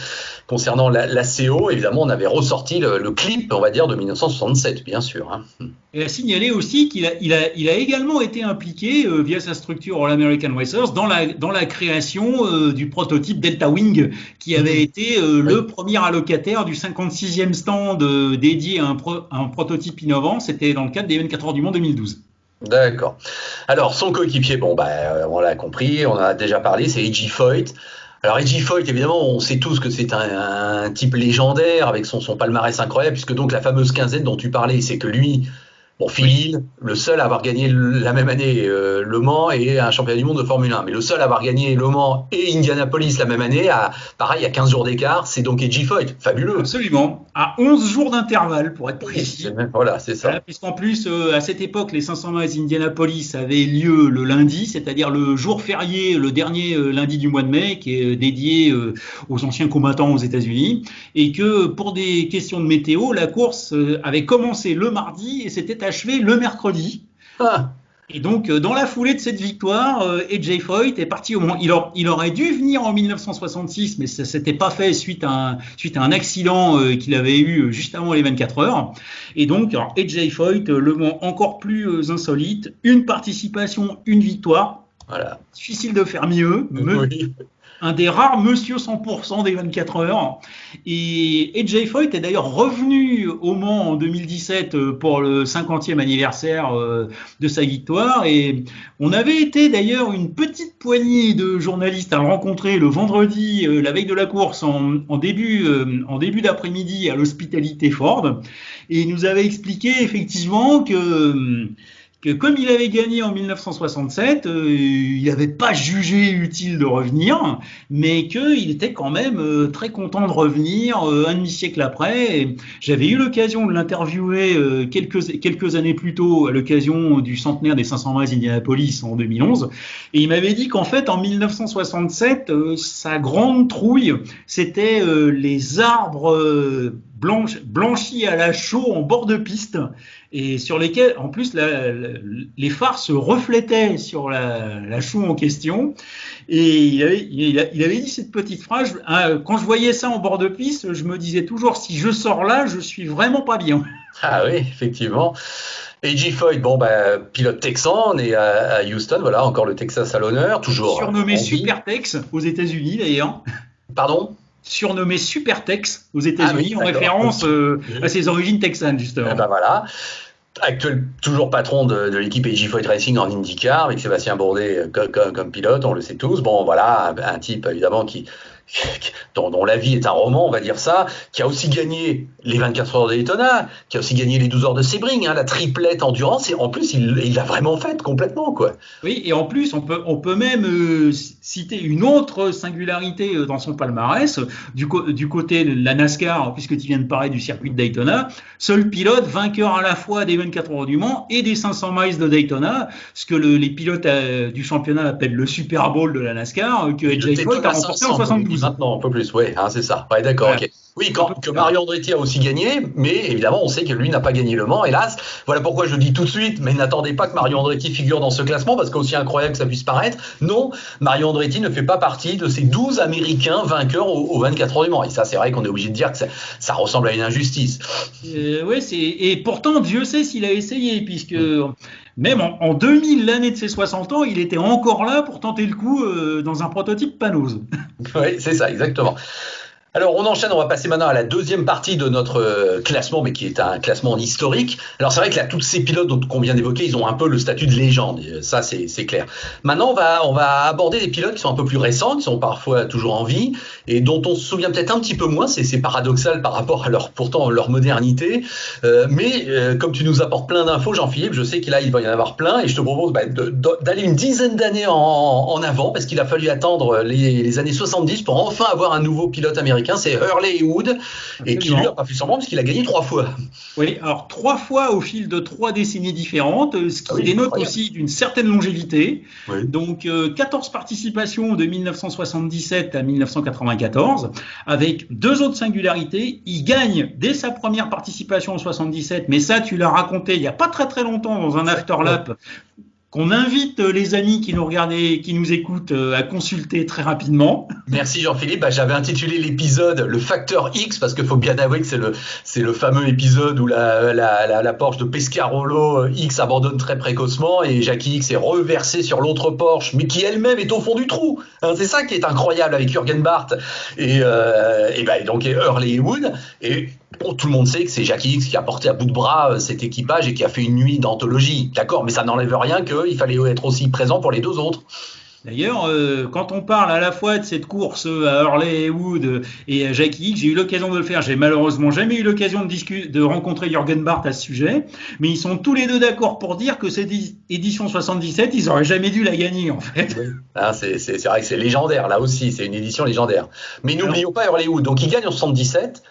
concernant la CO. Évidemment, on avait ressorti le clip, on va dire, de 1967, bien sûr, hein. Et à signaler aussi qu'il a également été impliqué via sa structure All American Racers dans la création du prototype Delta Wing qui avait Mhm. été Oui. le premier allocataire du 56e stand dédié à un prototype innovant. C'était dans le cadre des 24 heures du Mans 2012. D'accord. Alors, son coéquipier, bon, bah, on l'a compris, on en a déjà parlé, c'est Edgy Foyt. Alors, Edgy Foyt, évidemment, on sait tous que c'est un type légendaire avec son palmarès incroyable, puisque donc la fameuse quinzaine dont tu parlais, c'est que lui, bon, Phil Oui. Hill, le seul à avoir gagné la même année Le Mans et un championnat du monde de Formule 1, mais le seul à avoir gagné Le Mans et Indianapolis la même année, pareil, à 15 jours d'écart, c'est donc Edgy Foyt. Fabuleux. Absolument. À 11 jours d'intervalle, pour être Oui, précis. voilà, c'est Voilà, ça. puisqu'en plus, à cette époque, les 500 miles Indianapolis avaient lieu le lundi, c'est-à-dire le jour férié, le dernier lundi du mois de mai, qui est dédié aux anciens combattants aux États-Unis, et que pour des questions de météo, la course avait commencé le mardi et s'était achevée le mercredi. Ah, Et donc, dans la foulée de cette victoire, AJ Foyt est parti au Mans. Il aurait dû venir en 1966, mais ça s'était pas fait suite à un accident qu'il avait eu juste avant les 24 heures. Et donc, alors, AJ Foyt, le Mans encore plus insolite, une participation, une victoire. voilà. Difficile de faire mieux, Oui. un des rares monsieur 100% des 24 heures. Et AJ Foyt est d'ailleurs revenu au Mans en 2017 pour le 50e anniversaire de sa victoire. Et on avait été d'ailleurs une petite poignée de journalistes à le rencontrer le vendredi, la veille de la course, en début d'après-midi à l'Hospitality Ford. Et il nous avait expliqué effectivement que comme il avait gagné en 1967, il n'avait pas jugé utile de revenir, mais qu'il était quand même très content de revenir un demi-siècle après. J'avais eu l'occasion de l'interviewer quelques années plus tôt à l'occasion du centenaire des 500 miles Indianapolis en 2011, et il m'avait dit qu'en fait en 1967, sa grande trouille, c'était les arbres blanchis à la chaux en bord de piste et sur lesquels, en plus, les phares se reflétaient sur la chaux en question. Et il avait dit cette petite phrase, quand je voyais ça en bord de piste, je me disais toujours, si je sors là, je suis vraiment pas bien. Ah oui, effectivement. A.J. Foyt, bon, bah, pilote texan, né à Houston, voilà, encore le Texas à l'honneur, toujours Surnommé en vie. Supertex aux États-Unis d'ailleurs. Pardon? Surnommé Supertex aux Ah oui, États-Unis en d'accord. référence à ses origines texanes Eh justement. ben voilà. Actuel, toujours patron de l'équipe A.J. Foyt Racing en IndyCar, avec Sébastien Bourdet comme pilote, on le sait tous. Bon, voilà, un type évidemment dont la vie est un roman, on va dire ça, qui a aussi gagné les 24 heures de Daytona, qui a aussi gagné les 12 heures de Sebring, hein, la triplette endurance, et en plus, il l'a vraiment faite complètement, quoi. Oui, et en plus, on peut même citer une autre singularité dans son palmarès, du côté de la NASCAR, puisque tu viens de parler du circuit de Daytona, seul pilote vainqueur à la fois des 24 heures du Mans et des 500 miles de Daytona, ce que les pilotes du championnat appellent le Super Bowl de la NASCAR, que Oui, le AJ Foyt a Daytona remporté en 500, comme on dit 72. maintenant, un peu plus, oui, hein, c'est ça. Ouais, d'accord, Voilà, ok. Oui, un peu que plus tard. Mario Andretti a aussi gagné, mais évidemment, on sait que lui n'a pas gagné le Mans, hélas. Voilà pourquoi je le dis tout de suite, mais n'attendez pas que Mario Andretti figure dans ce classement, parce qu'aussi incroyable que ça puisse paraître, non, Mario Andretti ne fait pas partie de ces 12 Américains vainqueurs aux 24 heures du Mans. Et ça, c'est vrai qu'on est obligé de dire que ça ressemble à une injustice. Ouais, et pourtant, Dieu sait s'il a essayé, puisque même en 2000, l'année de ses 60 ans, il était encore là pour tenter le coup dans un prototype Panos. Oui, c'est ça, exactement. Alors on enchaîne, on va passer maintenant à la deuxième partie de notre classement, mais qui est un classement historique. Alors c'est vrai que là, tous ces pilotes qu'on vient d'évoquer, ils ont un peu le statut de légende, ça c'est clair. Maintenant on va aborder des pilotes qui sont un peu plus récents, qui sont parfois toujours en vie, et dont on se souvient peut-être un petit peu moins, c'est paradoxal par rapport à pourtant leur modernité, mais comme tu nous apportes plein d'infos Jean-Philippe, je sais qu'il il va y en avoir plein, et je te propose d'aller une dizaine d'années en avant, parce qu'il a fallu attendre les années 70 pour enfin avoir un nouveau pilote américain, c'est Hurley Wood, et qui lui a Absolument. pas fait semblant parce qu'il a gagné 3 fois. Oui, alors 3 fois au fil de 3 décennies différentes, ce Ah qui oui, dénote incroyable. aussi d'une certaine longévité. Oui. Donc 14 participations de 1977 à 1994, avec 2 autres singularités. Il gagne dès sa première participation en 77, mais ça tu l'as raconté il n'y a pas très très longtemps dans un Exactement. afterlap qu'on invite les amis qui nous regardent, qui nous écoutent à consulter très rapidement. Merci Jean-Philippe. J'avais intitulé l'épisode Le facteur X parce qu'il faut bien avouer que c'est le fameux épisode où la Porsche de Pescarolo X abandonne très précocement et Jackie X est reversée sur l'autre Porsche, mais qui elle-même est au fond du trou. Hein, c'est ça qui est incroyable avec Jürgen Barth et donc Hurley Wood. Et bon, tout le monde sait que c'est Jackie X qui a porté à bout de bras cet équipage et qui a fait une nuit d'anthologie. D'accord, mais ça n'enlève rien qu'il fallait être aussi présent pour les 2 autres. D'ailleurs, quand on parle à la fois de cette course à Hurley Wood et à Jackie Hick, j'ai eu l'occasion de le faire. J'ai malheureusement jamais eu l'occasion de rencontrer Jürgen Barth à ce sujet, mais ils sont tous les deux d'accord pour dire que cette édition 77, ils auraient jamais dû la gagner en fait. Oui. Ah, c'est vrai que c'est légendaire, là aussi, c'est une édition légendaire. Mais Alors, n'oublions pas Hurley Wood. Donc il gagne en 77,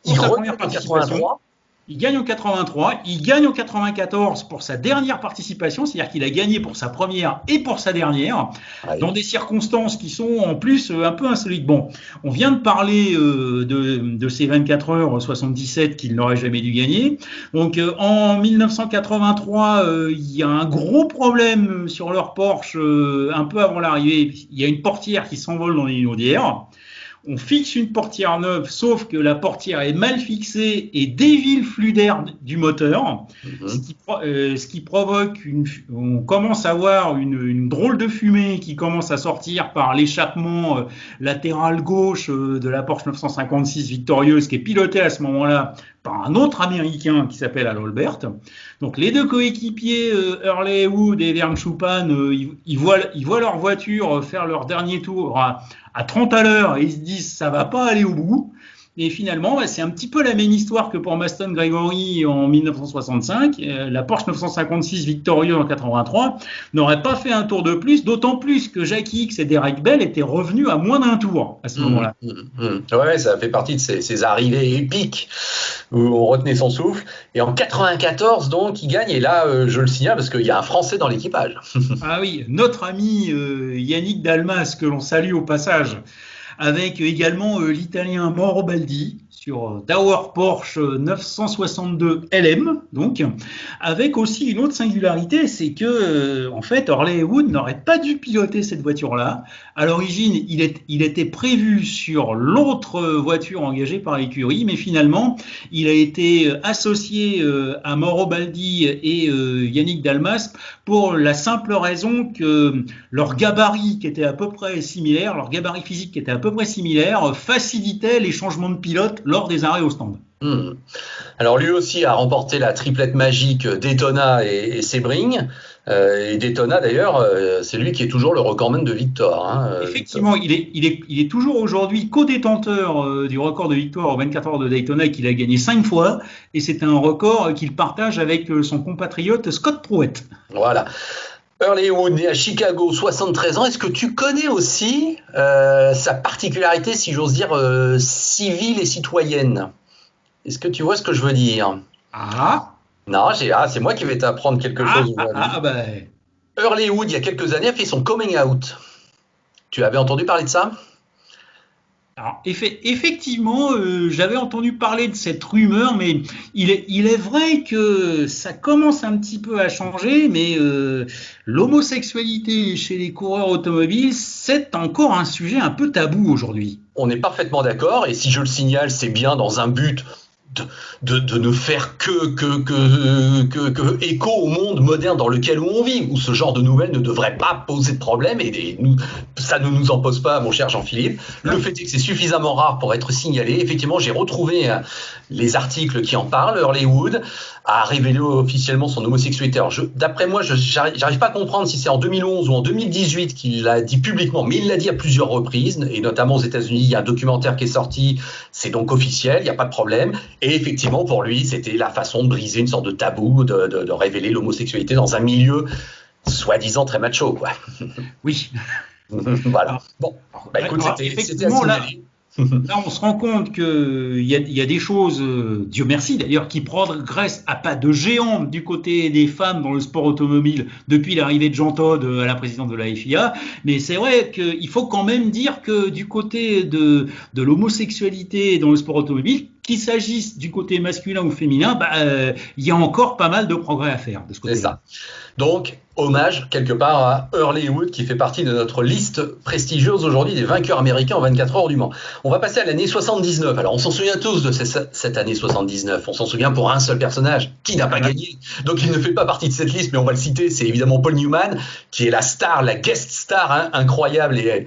pour il sa regagne première en participation, 83. il gagne en 83, il gagne en 94 pour sa dernière participation, c'est-à-dire qu'il a gagné pour sa première et pour sa dernière, dans Oui. des circonstances qui sont en plus un peu insolites. Bon, on vient de parler de ces 24 heures 77 qu'il n'aurait jamais dû gagner. Donc en 1983, il y a un gros problème sur leur Porsche un peu avant l'arrivée. Il y a une portière qui s'envole dans les inaudières. On fixe une portière neuve, sauf que la portière est mal fixée et dévie le flux d'air du moteur, Mhm. ce qui provoque on commence à voir une drôle de fumée qui commence à sortir par l'échappement latéral gauche de la Porsche 956 victorieuse, qui est pilotée à ce moment-là par un autre Américain qui s'appelle Al Albert. Donc les deux coéquipiers, Hurley Wood et Vern Schuppan, ils voient leur voiture faire leur dernier tour à 30 à l'heure et ils se disent ça va pas aller au bout. Et finalement, c'est un petit peu la même histoire que pour Maston Gregory en 1965. La Porsche 956 victorieuse en 83 n'aurait pas fait un tour de plus, d'autant plus que Jackie X et Derek Bell étaient revenus à moins d'un tour à ce Mhm. moment-là. Mhm. Ouais, ça fait partie de ces arrivées épiques où on retenait son souffle. Et en 94, donc, il gagne. Et là, je le signale parce qu'il y a un Français dans l'équipage. Ah oui, notre ami Yannick Dalmas, que l'on salue au passage, avec également l'Italien Mauro Baldi sur Tower Porsche 962 LM, donc, avec aussi une autre singularité, c'est que en fait Hurley Wood n'aurait pas dû piloter cette voiture-là. À l'origine, il était prévu sur l'autre voiture engagée par l'écurie, mais finalement, il a été associé à Mauro Baldi et Yannick Dalmas pour la simple raison que leur gabarit qui était à peu près similaire, leur gabarit physique qui était à peu près similaire, facilitait les changements de pilote lors des arrêts au stand. Alors lui aussi a remporté la triplette magique Daytona et Sebring. Et Daytona d'ailleurs, c'est lui qui est toujours le recordman de victoire. Hein, Effectivement, il est toujours aujourd'hui co-détenteur du record de victoire aux 24 heures de Daytona qu'il a gagné 5 fois. Et c'est un record qu'il partage avec son compatriote Scott Pruett. Voilà. Hurley Wood, né à Chicago, 73 ans. Est-ce que tu connais aussi sa particularité, si j'ose dire, civile et citoyenne? Est-ce que tu vois ce que je veux dire? Non, c'est moi qui vais t'apprendre quelque chose. Hurley Wood, il y a quelques années, a fait son coming out. Tu avais entendu parler de ça? Alors, effectivement, j'avais entendu parler de cette rumeur, mais il est vrai que ça commence un petit peu à changer, mais l'homosexualité chez les coureurs automobiles, c'est encore un sujet un peu tabou aujourd'hui. On est parfaitement d'accord, et si je le signale, c'est bien dans un but de ne faire que écho au monde moderne dans lequel on vit, où ce genre de nouvelles ne devrait pas poser de problème, et ça ne nous en pose pas, mon cher Jean-Philippe. Le fait est que c'est suffisamment rare pour être signalé. Effectivement, j'ai retrouvé les articles qui en parlent. Hurley Wood a révélé officiellement son homosexualité. Alors, d'après moi, j'arrive pas à comprendre si c'est en 2011 ou en 2018 qu'il l'a dit publiquement, mais il l'a dit à plusieurs reprises, et notamment aux États-Unis. Il y a un documentaire qui est sorti, c'est donc officiel, il n'y a pas de problème. Et effectivement, pour lui, c'était la façon de briser une sorte de tabou, de révéler l'homosexualité dans un milieu soi-disant très macho, quoi. Oui. Voilà. Bon, écoute, c'était à signaler. Là, on se rend compte qu'il y a des choses, Dieu merci d'ailleurs, qui progressent à pas de géant du côté des femmes dans le sport automobile depuis l'arrivée de Jean Todt à la présidence de la FIA. Mais c'est vrai qu'il faut quand même dire que du côté de l'homosexualité dans le sport automobile, qu'il s'agisse du côté masculin ou féminin, il y a encore pas mal de progrès à faire de ce côté-là. C'est ça. Donc, hommage quelque part à Hurley Wood qui fait partie de notre liste prestigieuse aujourd'hui des vainqueurs américains en 24 heures du Mans. On va passer à l'année 79. Alors, on s'en souvient tous de cette année 79. On s'en souvient pour un seul personnage qui n'a pas gagné. Donc, il ne fait pas partie de cette liste, mais on va le citer. C'est évidemment Paul Newman, qui est la star, la guest star incroyable et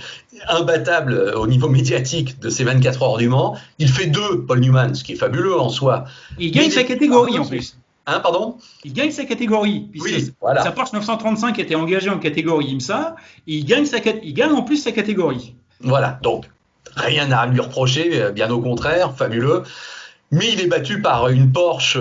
imbattable au niveau médiatique de ces 24 heures du Mans. Il fait 2, Paul Newman, ce qui est fabuleux en soi. Il gagne sa catégorie en plus. Pardon ? Il gagne sa catégorie, puisque oui, voilà. Sa Porsche 935 était engagée en catégorie IMSA, et il gagne en plus sa catégorie. Voilà, donc rien à lui reprocher, bien au contraire, fabuleux. Mais il est battu par une Porsche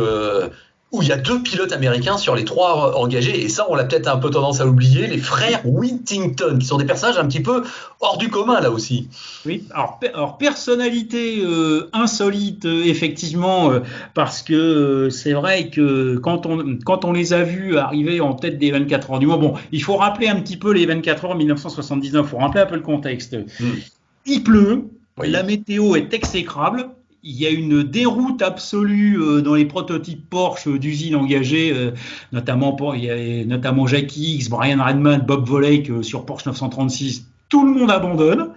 où il y a 2 pilotes américains sur les 3 engagés, et ça on l'a peut-être un peu tendance à oublier, les frères Whittington, qui sont des personnages un petit peu hors du commun là aussi. Oui, alors personnalité insolite effectivement, parce que c'est vrai que quand on les a vus arriver en tête des 24 heures du Mans, bon, il faut rappeler un petit peu les 24 heures 1979, il faut rappeler un peu le contexte. Il pleut, oui. La météo est exécrable. Il y a une déroute absolue dans les prototypes Porsche d'usine engagés, il y avait notamment Jackie Hicks, Brian Redman, Bob Volek sur Porsche 936. Tout le monde abandonne.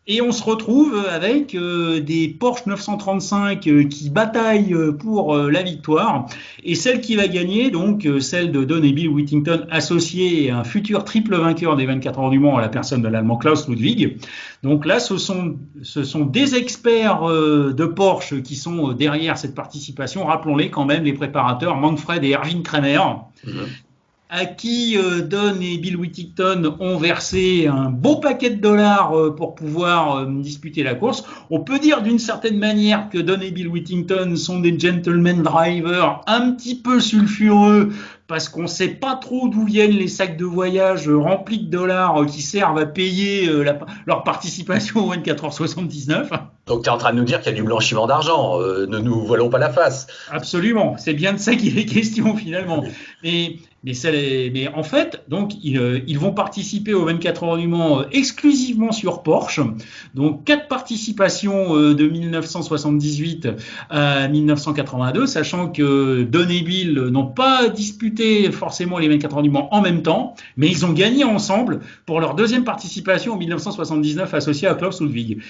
Et on se retrouve avec des Porsche 935 qui bataillent pour la victoire. Et celle qui va gagner, donc celle de Don et Bill Whittington, associé à un futur triple vainqueur des 24 heures du Mans à la personne de l'Allemand Klaus Ludwig. Donc là, ce sont des experts de Porsche qui sont derrière cette participation. Rappelons-les quand même, les préparateurs Manfred et Erwin Kremer. À qui Don et Bill Whittington ont versé un beau paquet de dollars pour pouvoir disputer la course. On peut dire d'une certaine manière que Don et Bill Whittington sont des gentlemen drivers un petit peu sulfureux parce qu'on ne sait pas trop d'où viennent les sacs de voyage remplis de dollars qui servent à payer leur participation au 24h79. Donc tu es en train de nous dire qu'il y a du blanchiment d'argent, ne nous voilons pas la face. Absolument, c'est bien de ça qu'il est question finalement. Mais en fait, donc ils vont participer aux 24 heures du Mans exclusivement sur Porsche. Donc 4 participations de 1978 à 1982, sachant que Don et Bill n'ont pas disputé forcément les 24 heures du Mans en même temps, mais ils ont gagné ensemble pour leur deuxième participation en 1979 associée à Klaus Ludwig.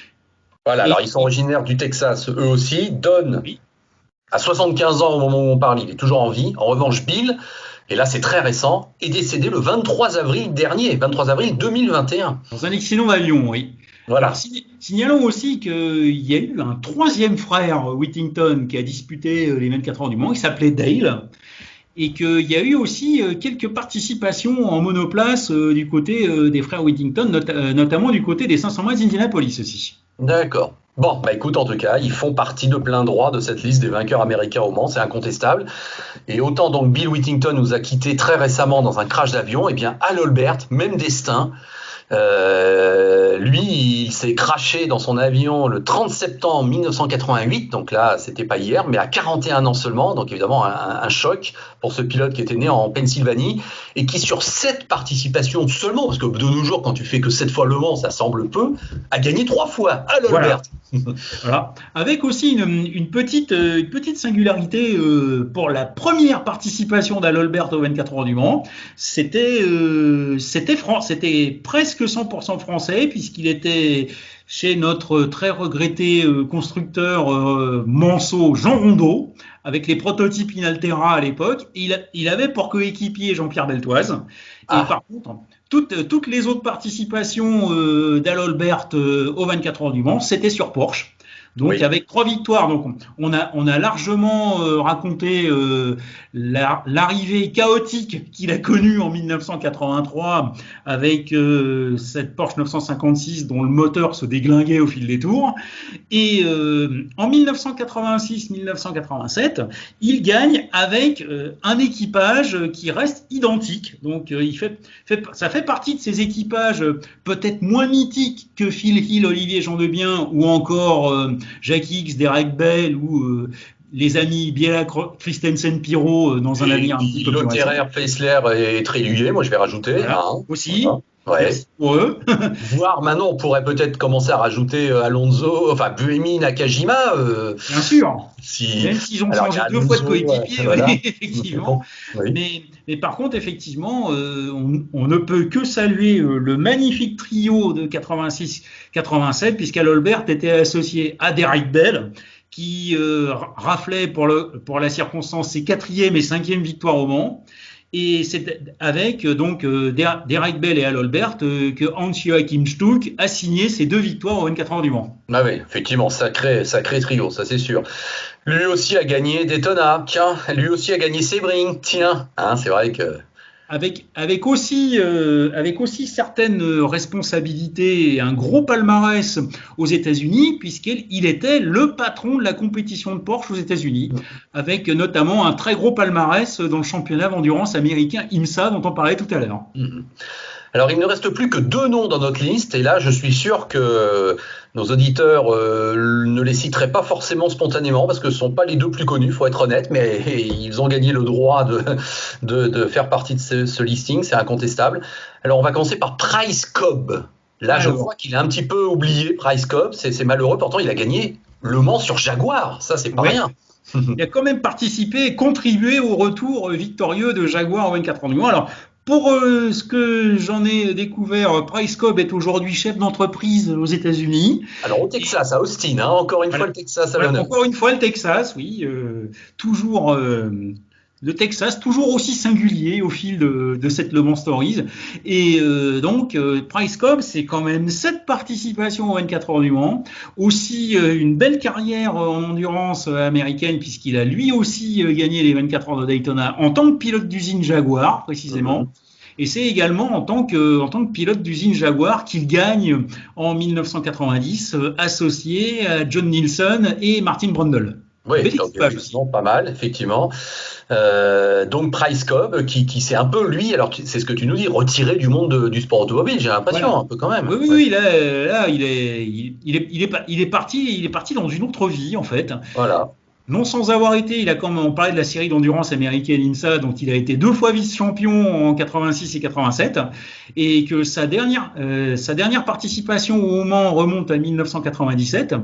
Voilà, alors ils sont originaires du Texas, eux aussi. Don Oui. à 75 ans au moment où on parle, il est toujours en vie. En revanche, Bill, et là c'est très récent, est décédé le 23 avril dernier, 23 avril 2021. Dans un accident d'avion, oui. Voilà. Alors, signalons aussi qu'il y a eu un troisième frère, Whittington, qui a disputé les 24 heures du Mans, il s'appelait Dale, et qu'il y a eu aussi quelques participations en monoplace du côté des frères Whittington, notamment du côté des 500 miles d'Indianapolis aussi. D'accord. Bon, bah écoute, en tout cas, ils font partie de plein droit de cette liste des vainqueurs américains au Mans, c'est incontestable. Et autant donc Bill Whittington nous a quittés très récemment dans un crash d'avion, et bien Al Olbert, même destin. Lui, il s'est crashé dans son avion le 30 septembre 1988, donc là, c'était pas hier, mais à 41 ans seulement, donc évidemment un choc pour ce pilote qui était né en Pennsylvanie et qui sur 7 participations seulement, parce que de nos jours, quand tu fais que 7 fois Le Mans, ça semble peu, a gagné 3 fois. Al Olbert. Voilà. Avec aussi une petite singularité pour la première participation d'Al Olbert aux 24 heures du Mans, c'était presque 100% français puisqu'il était chez notre très regretté constructeur Manceau Jean Rondeau avec les prototypes Inaltera à l'époque. Il avait pour coéquipier Jean-Pierre Beltoise. Et par contre, toutes les autres participations d'Al Olbert aux 24 heures du Mans, c'était sur Porsche. Donc oui. Avec 3 victoires, donc on a largement raconté l'arrivée chaotique qu'il a connue en 1983 avec cette Porsche 956 dont le moteur se déglinguait au fil des tours. Et en 1986-1987, il gagne avec un équipage qui reste identique. Donc ça fait partie de ces équipages peut-être moins mythiques que Phil Hill, Olivier Jean-Debien ou encore Jacques X, Derek Bell ou les amis Biela, Christensen, Pirot dans un avenir un petit peu plus récent. Lotterer, Feisler et Tréluyer, moi je vais rajouter. Voilà, aussi. Voilà. Ouais. Merci pour eux. Voire maintenant, on pourrait peut-être commencer à rajouter Alonso, enfin Buemi, Nakajima. Bien sûr. Même s'ils ont changé 2 fois de coéquipier, voilà. effectivement. Oui. Mais par contre, effectivement, on ne peut que saluer le magnifique trio de 86-87, puisqu'Al Olbert était associé à Derek Bell, qui raflait pour la circonstance ses 4e et 5e victoires au Mans. Et c'est avec donc Derek Bell et Al Olbert que Hans-Joachim Stuck a signé ses 2 victoires aux 24 heures du Mans. Ah oui, effectivement, sacré trio, ça c'est sûr. Lui aussi a gagné Daytona, tiens, lui aussi a gagné Sebring, tiens, hein, c'est vrai que... Avec aussi certaines responsabilités et un gros palmarès aux États-Unis, puisqu'il était le patron de la compétition de Porsche aux États-Unis, avec notamment un très gros palmarès dans le championnat d'endurance américain IMSA dont on parlait tout à l'heure. Alors, il ne reste plus que 2 noms dans notre liste, et là, je suis sûr que nos auditeurs ne les citeraient pas forcément spontanément, parce que ce ne sont pas les 2 plus connus, il faut être honnête, mais ils ont gagné le droit de faire partie de ce listing, c'est incontestable. Alors, on va commencer par Price Cobb. Là, je crois qu'il est un petit peu oublié, Price Cobb, c'est malheureux, pourtant il a gagné Le Mans sur Jaguar, ça c'est pas rien. Il a quand même participé et contribué au retour victorieux de Jaguar au 24 heures du Mans. Alors, pour ce que j'en ai découvert, Price Cobb est aujourd'hui chef d'entreprise aux États-Unis. Alors au Texas, à Austin, hein, encore une fois le Texas à l'honneur. Encore une fois le Texas, oui. Toujours le Texas, toujours aussi singulier au fil de cette Le Mans Stories. Et donc, Price Cobb, c'est quand même 7 participations aux 24 heures du Mans. Aussi une belle carrière en endurance américaine, puisqu'il a lui aussi gagné les 24 heures de Daytona en tant que pilote d'usine Jaguar, précisément. Et c'est également en tant que pilote d'usine Jaguar qu'il gagne en 1990, associé à John Nielsen et Martin Brundle. Oui, Bel donc équipage aussi. effectivement, pas mal, effectivement. Donc Price Cobb, qui s'est un peu, lui, alors c'est ce que tu nous dis, retiré du monde du sport automobile, j'ai l'impression, Voilà. un peu quand même. Oui, oui, Ouais. oui, là, il est parti dans une autre vie, en fait. Voilà. Non sans avoir été, comme on parlait de la série d'endurance américaine INSA, donc il a été 2 fois vice-champion en 86 et 87, et que sa dernière participation au Mans remonte à 1997,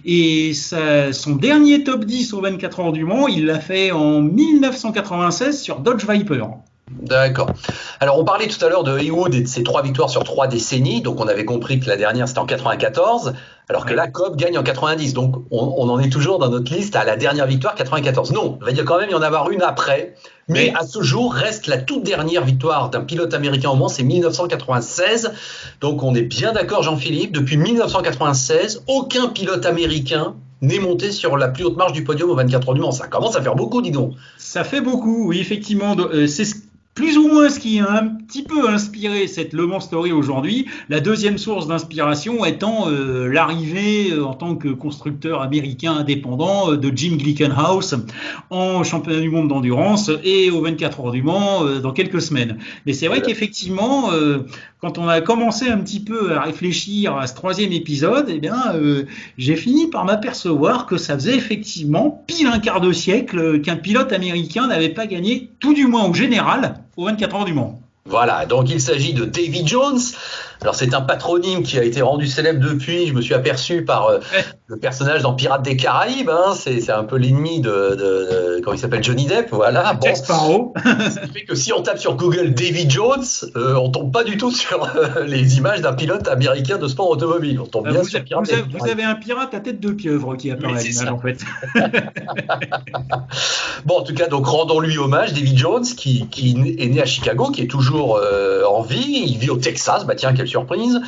et son dernier top 10 aux 24 heures du Mans, il l'a fait en 1996 sur Dodge Viper. D'accord. Alors, on parlait tout à l'heure de Heywood et de ses 3 victoires sur 3 décennies. Donc, on avait compris que la dernière, c'était en 94, alors que Ouais. là, Cobb gagne en 90. Donc, on en est toujours dans notre liste à la dernière victoire, 94. Non, on va dire quand même y en avoir une après. Mais Mais à ce jour, reste la toute dernière victoire d'un pilote américain au Mans, c'est 1996. Donc, on est bien d'accord, Jean-Philippe. Depuis 1996, aucun pilote américain n'est monté sur la plus haute marche du podium aux 24 heures du Mans. Ça commence à faire beaucoup, dis donc. ça fait beaucoup, oui, effectivement. Plus ou moins ce qui a un petit peu inspiré cette Le Mans Story aujourd'hui. La deuxième source d'inspiration étant l'arrivée en tant que constructeur américain indépendant de Jim Glickenhaus en championnat du monde d'endurance et aux 24 heures du Mans dans quelques semaines. Mais c'est vrai qu'effectivement, quand on a commencé un petit peu à réfléchir à ce troisième épisode, eh bien, j'ai fini par m'apercevoir que ça faisait effectivement pile un quart de siècle qu'un pilote américain n'avait pas gagné, tout du moins au général, aux 24 heures du Mans. Voilà, donc il s'agit de Davy Jones. Alors c'est un patronyme qui a été rendu célèbre depuis, je me suis aperçu par le personnage dans Pirates des Caraïbes, hein. C'est un peu l'ennemi comment il s'appelle, Johnny Depp, voilà. Bon, Jack Sparrow. ce qui fait que si on tape sur Google Davy Jones, on tombe pas du tout sur les images d'un pilote américain de sport automobile, on tombe bien Vous, sur Pirates des vous Caraïbes. avez un pirate à tête de pieuvre qui Oui, apparaît à c'est l'image ça. en fait. Bon, en tout cas, donc rendons-lui hommage, Davy Jones, qui est né à Chicago, qui est toujours en vie. Il vit au Texas, bah tiens, quelle surprise,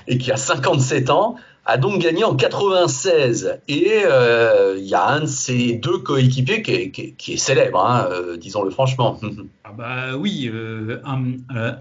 et qui a 57 ans, a donc gagné en 96. Et il y a un de ses 2 coéquipiers qui est célèbre, hein, disons-le franchement. Ah bah oui,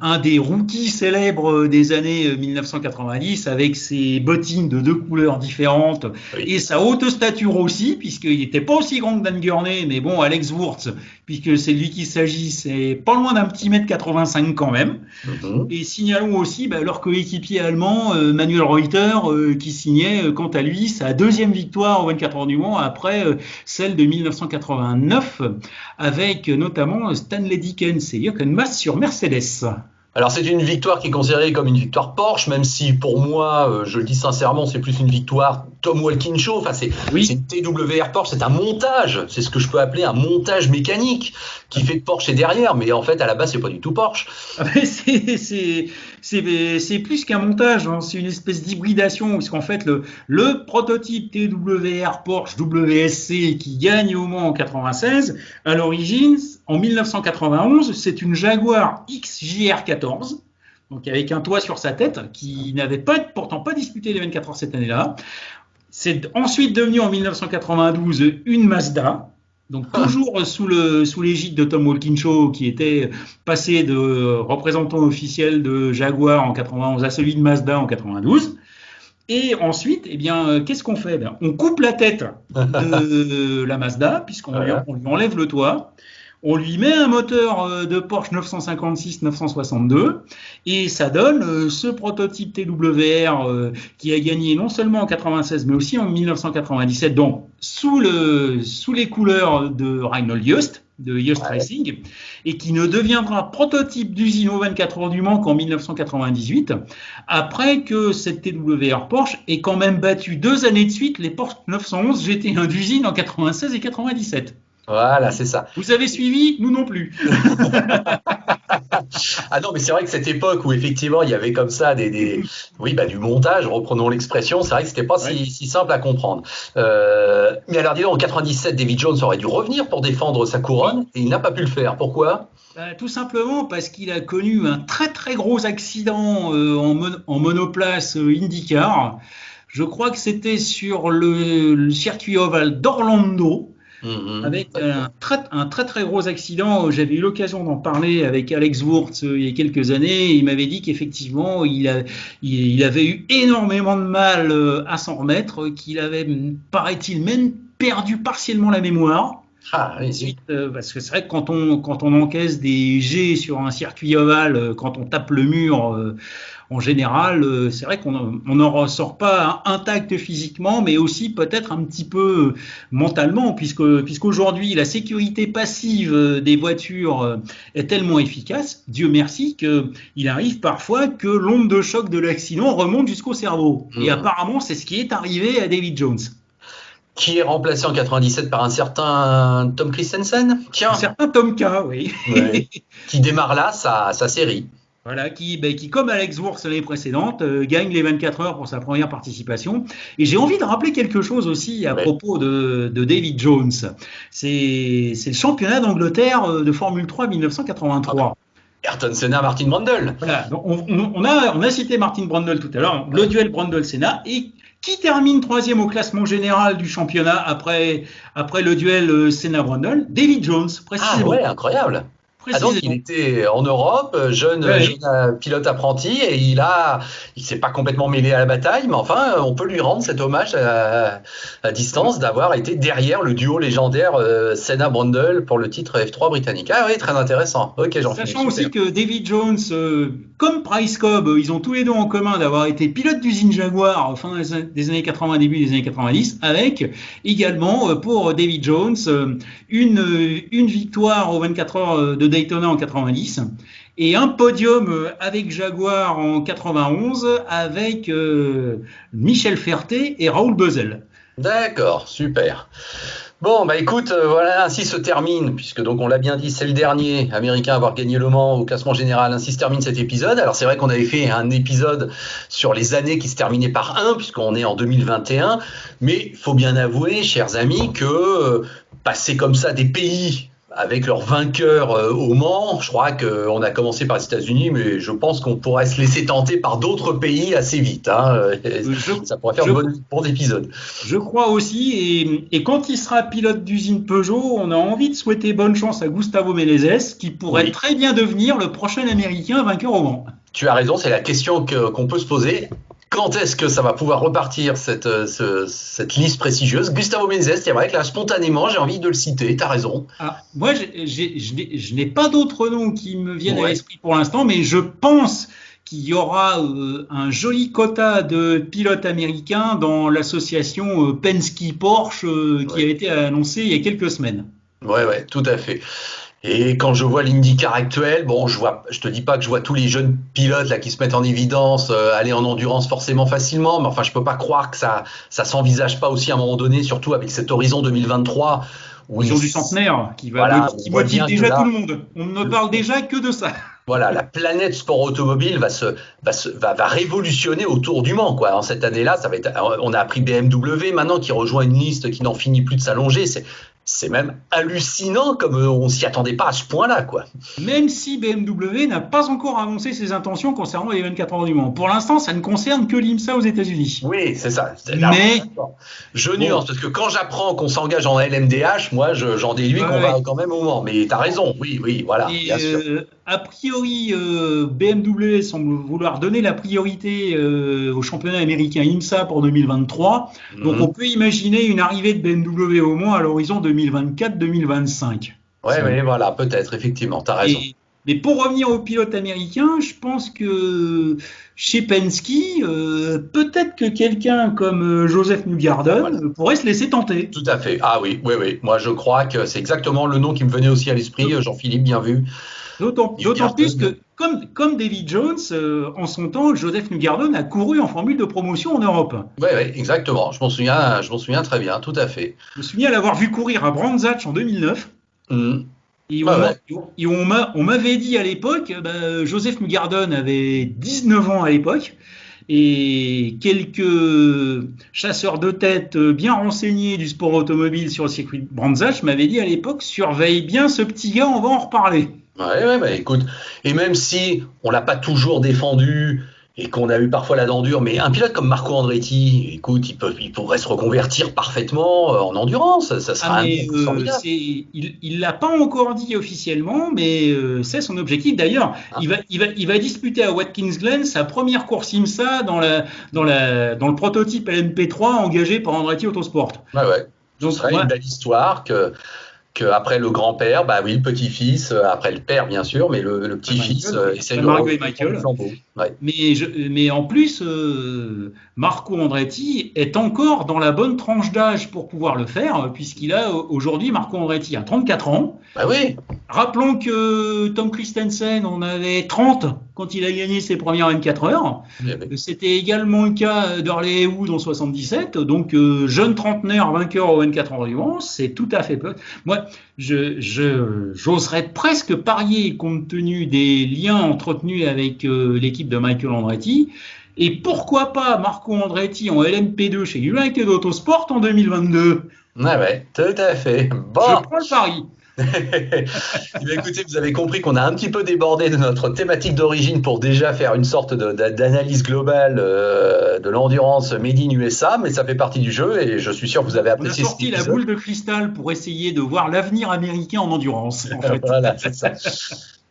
un des rookies célèbres des années 1990 avec ses bottines de 2 couleurs différentes Oui. et sa haute stature aussi, puisqu'il n'était pas aussi grand que Dan Gurney, mais bon, Alex Wurz, puisque c'est lui qu'il s'agit, c'est pas loin d'un petit mètre 85 quand même. Mhm. Et signalons aussi leur coéquipier allemand, Manuel Reuter, qui signait quant à lui sa deuxième victoire aux 24 heures du Mans après celle de 1989 avec notamment Stanley Dickens et Jochen Mass sur Mercedes. Alors c'est une victoire qui est considérée comme une victoire Porsche, même si pour moi, je le dis sincèrement, c'est plus une victoire Tom Walkinshaw. Enfin, c'est Oui, une TWR Porsche, c'est un montage, c'est ce que je peux appeler un montage mécanique qui fait que Porsche est derrière, mais en fait à la base c'est pas du tout Porsche. c'est plus qu'un montage, hein, c'est une espèce d'hybridation, puisqu'en fait le prototype TWR Porsche WSC qui gagne au Mans en 96, à l'origine, en 1991, c'est une Jaguar XJR14, donc avec un toit sur sa tête, qui n'avait pourtant pas disputé les 24 heures cette année-là. C'est ensuite devenu en 1992 une Mazda, donc toujours sous l'égide de Tom Walkinshaw, qui était passé de représentant officiel de Jaguar en 91 à celui de Mazda en 92. Et ensuite, eh bien, qu'est-ce qu'on fait? On coupe la tête de la Mazda, puisqu'on Voilà. lui enlève le toit. On lui met un moteur de Porsche 956-962 et ça donne ce prototype TWR qui a gagné non seulement en 96 mais aussi en 1997, donc sous les couleurs de Reinhold Joest, de Joest Ouais. Racing, et qui ne deviendra prototype d'usine aux 24 heures du Mans qu'en 1998, après que cette TWR Porsche ait quand même battu 2 années de suite les Porsche 911 GT1 d'usine en 96 et 97. Voilà, c'est ça. Vous avez suivi? Nous non plus. Ah non, mais c'est vrai que cette époque où effectivement il y avait comme ça oui, bah, du montage, reprenons l'expression, c'est vrai que c'était pas Ouais. si simple à comprendre. Mais alors, dis donc, en 97, David Jones aurait dû revenir pour défendre sa couronne et il n'a pas pu le faire. Pourquoi? Tout simplement parce qu'il a connu un très très gros accident en monoplace IndyCar. Je crois que c'était sur le circuit ovale d'Orlando, avec D'accord. un très très gros accident. J'avais eu l'occasion d'en parler avec Alex Wurz il y a quelques années. Il m'avait dit qu'effectivement il avait eu énormément de mal à s'en remettre, qu'il avait, paraît-il, même perdu partiellement la mémoire. Ah, oui, oui. Ensuite, parce que c'est vrai que quand on encaisse des jets sur un circuit ovale, quand on tape le mur, en général, c'est vrai qu'on n'en ressort pas intact physiquement, mais aussi peut-être un petit peu mentalement, puisqu'aujourd'hui la sécurité passive des voitures est tellement efficace, Dieu merci, qu'il arrive parfois que l'onde de choc de l'accident remonte jusqu'au cerveau. Et apparemment, c'est ce qui est arrivé à David Jones. Qui est remplacé en 97 par un certain Tom Christensen. Tiens. Un certain Tom K, oui. Ouais. Qui démarre là sa série. Voilà, qui, comme Alex Wurz l'année précédente, gagne les 24 heures pour sa première participation. Et j'ai envie de rappeler quelque chose aussi à propos de David Jones. C'est le championnat d'Angleterre de Formule 3 1983. Ayrton Senna, Martin Brundle. Voilà, donc on a cité Martin Brundle tout à l'heure, le duel Brundle-Senna, et qui termine troisième au classement général du championnat après le duel Senna-Brundle? David Jones, précisément. Ah ouais, incroyable. Ah donc il était en Europe, jeune pilote apprenti, et il s'est pas complètement mêlé à la bataille, mais enfin on peut lui rendre cet hommage à distance d'avoir été derrière le duo légendaire Senna-Brundle pour le titre F3 britannique. Ah oui, très intéressant. Ok, j'en Sachant aussi que David Jones, comme Price Cobb, ils ont tous les deux en commun d'avoir été pilote d'usine Jaguar fin des années 80, début des années 90, avec également pour David Jones une victoire aux 24 heures de Daytona en 90 et un podium avec Jaguar en 91 avec Michel Ferté et Raoul Bezel. D'accord, super. Bon, bah écoute, voilà, ainsi se termine, puisque donc on l'a bien dit, c'est le dernier Américain à avoir gagné Le Mans au classement général, ainsi se termine cet épisode. Alors c'est vrai qu'on avait fait un épisode sur les années qui se terminaient par 1, puisqu'on est en 2021, mais il faut bien avouer, chers amis, que passer comme ça des pays avec leurs vainqueurs au Mans, je crois qu'on a commencé par les États-Unis, mais je pense qu'on pourrait se laisser tenter par d'autres pays assez vite. Hein. Ça pourrait faire un bon épisode. Je crois aussi, et quand il sera pilote d'usine Peugeot, on a envie de souhaiter bonne chance à Gustavo Menezes, qui pourrait très bien devenir le prochain Américain vainqueur au Mans. Tu as raison, c'est la question qu'on peut se poser. Quand est-ce que ça va pouvoir repartir cette liste prestigieuse? Gustavo Menezes, c'est vrai que là, spontanément, j'ai envie de le citer, tu as raison. Ah, moi, je n'ai pas d'autres noms qui me viennent à l'esprit pour l'instant, mais je pense qu'il y aura un joli quota de pilotes américains dans l'association Penske-Porsche qui a été annoncée il y a quelques semaines. Ouais, tout à fait. Et quand je vois l'IndyCar actuel, bon, je te dis pas que je vois tous les jeunes pilotes là qui se mettent en évidence, aller en endurance forcément facilement, mais enfin, je peux pas croire que ça s'envisage pas aussi à un moment donné, surtout avec cet horizon 2023. Ils ont du centenaire qui motive déjà tout le monde. On ne parle déjà que de ça. Voilà, la planète sport automobile va révolutionner autour du Mans, quoi. En cette année-là, on a appris BMW maintenant qui rejoint une liste qui n'en finit plus de s'allonger. C'est même hallucinant comme on s'y attendait pas à ce point-là, quoi. Même si BMW n'a pas encore annoncé ses intentions concernant les 24 heures du Mans. Pour l'instant, ça ne concerne que l'IMSA aux États-Unis. Oui, c'est ça. Mais je nuance parce que quand j'apprends qu'on s'engage en LMDH, moi, j'en déduis qu'on va quand même au Mans. Mais t'as raison. Oui, voilà. Bien sûr. A priori, BMW semble vouloir donner la priorité au championnat américain IMSA pour 2023. Donc, on peut imaginer une arrivée de BMW au Mans à l'horizon 2024-2025. Ouais, voilà, peut-être, effectivement, tu as raison. Mais pour revenir aux pilotes américains, je pense que chez Penske, peut-être que quelqu'un comme Joseph Newgarden pourrait se laisser tenter. Tout à fait. Ah oui. Moi, je crois que c'est exactement le nom qui me venait aussi à l'esprit. Jean-Philippe, bien vu. D'autant plus que, comme David Jones, en son temps, Joseph Newgarden a couru en formule de promotion en Europe. Oui, exactement. Je m'en souviens très bien, tout à fait. Je me souviens l'avoir vu courir à Brands Hatch en 2009. Et on m'avait dit à l'époque, Joseph Newgarden avait 19 ans à l'époque, et quelques chasseurs de tête bien renseignés du sport automobile sur le circuit de Brands Hatch m'avaient dit à l'époque, surveille bien ce petit gars, on va en reparler. Ouais, écoute, et même si on l'a pas toujours défendu et qu'on a eu parfois la dent dure, mais un pilote comme Marco Andretti, écoute, il pourrait se reconvertir parfaitement en endurance, ça sera formidable. Il l'a pas encore dit officiellement, mais c'est son objectif. D'ailleurs, il va disputer à Watkins Glen sa première course IMSA dans le prototype LMP3 engagé par Andretti Autosport. Ouais. Ce serait une belle histoire que après le grand-père, bah oui, le petit-fils, après le père bien sûr, mais le petit-fils essaye de Margot et Michael. Ouais. Mais en plus, Marco Andretti est encore dans la bonne tranche d'âge pour pouvoir le faire, puisqu'il a aujourd'hui, Marco Andretti a 34 ans. Bah oui. Rappelons que Tom Christensen en avait 30 quand il a gagné ses premières 24 heures. C'était également le cas d'Hurley Haywood en 77. Donc, jeune trentenaire vainqueur aux 24 heures du Mans, c'est tout à fait peu. Moi, j'oserais presque parier, compte tenu des liens entretenus avec l'équipe de Michael Andretti. Et pourquoi pas Marco Andretti en LMP2 chez United Autosport en 2022? Ouais, tout à fait. Bon. Je prends le pari. Écoutez, vous avez compris qu'on a un petit peu débordé de notre thématique d'origine pour déjà faire une sorte d'analyse globale de l'endurance made in USA, mais ça fait partie du jeu et je suis sûr que vous avez apprécié. On a sorti la boule de cristal pour essayer de voir l'avenir américain en endurance. En fait. Voilà, c'est ça.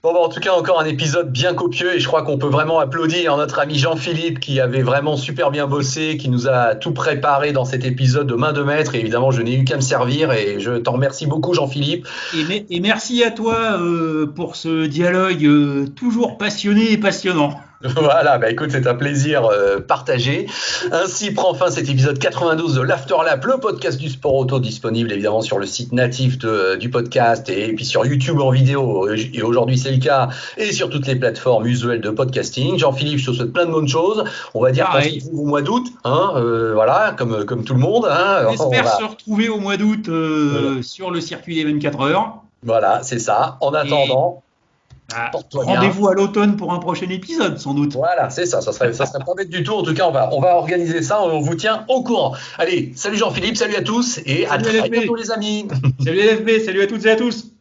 Bon, en tout cas, encore un épisode bien copieux et je crois qu'on peut vraiment applaudir notre ami Jean-Philippe qui avait vraiment super bien bossé, qui nous a tout préparé dans cet épisode de main de maître et évidemment, je n'ai eu qu'à me servir et je t'en remercie beaucoup Jean-Philippe. Et merci à toi pour ce dialogue toujours passionné et passionnant. Voilà, bah écoute, c'est un plaisir partagé. Ainsi prend fin cet épisode 92 de l'Afterlap, le podcast du sport auto disponible évidemment sur le site natif du podcast et puis sur YouTube en vidéo. Et aujourd'hui, c'est le cas et sur toutes les plateformes usuelles de podcasting. Jean-Philippe, je te souhaite plein de bonnes choses. On va dire qu'on se retrouve au mois d'août, hein, voilà, comme tout le monde. Hein. On espère se retrouver au mois d'août sur le circuit des 24 heures. Voilà, c'est ça. En attendant... Rendez-vous à l'automne pour un prochain épisode, sans doute. Voilà, c'est ça. Ça serait pas bête du tout. En tout cas, on va organiser ça. On vous tient au courant. Allez, salut Jean-Philippe, salut à tous et à très bientôt les amis. Salut LFB, salut à toutes et à tous.